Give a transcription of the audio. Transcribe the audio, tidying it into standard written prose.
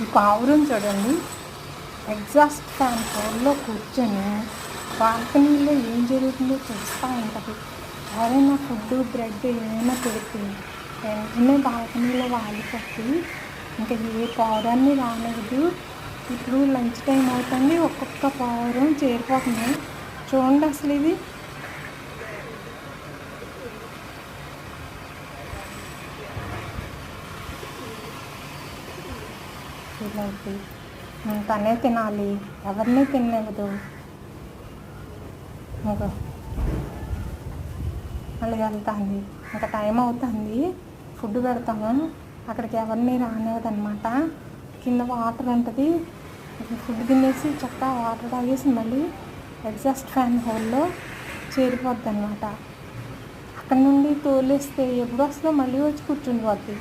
ఈ పావురం చూడండి, ఎగ్జాస్ట్ ఫ్యాన్ హోల్లో కూర్చొని బాల్కనీలో ఏం జరుగుతుందో చూస్తూ ఉంటుంది. ఎవరైనా ఫుడ్ బ్రెడ్ ఏమైనా పెడితే వెంటనే బాల్కనీలో వాలిపోతే ఇంకా ఏ పావురాన్ని రానివ్వదు. ఇప్పుడు లంచ్ టైం అవుతుంది, ఒక్కొక్క పావురం చేరిపోతుంది. చూడండి అసలు ఇది ఇలా అవుతుంది. తనే తినాలి, ఎవరిని తినలేదు. ఇంకా మళ్ళీ వెళ్తుంది, ఇంకా టైం అవుతుంది, ఫుడ్ పెడతాము. అక్కడికి ఎవరిని రానివ్వదనమాట. కింద వాటర్ ఉంటుంది, ఫుడ్ తినేసి చక్కగా వాటర్ తాగేసి మళ్ళీ ఎగ్జాస్ట్ ఫ్యాన్ హోల్లో చేరిపోద్ది అనమాట. అక్కడ నుండి తోలేస్తే ఎప్పుడు వస్తుందో మళ్ళీ వచ్చి కూర్చుండిపోద్ది.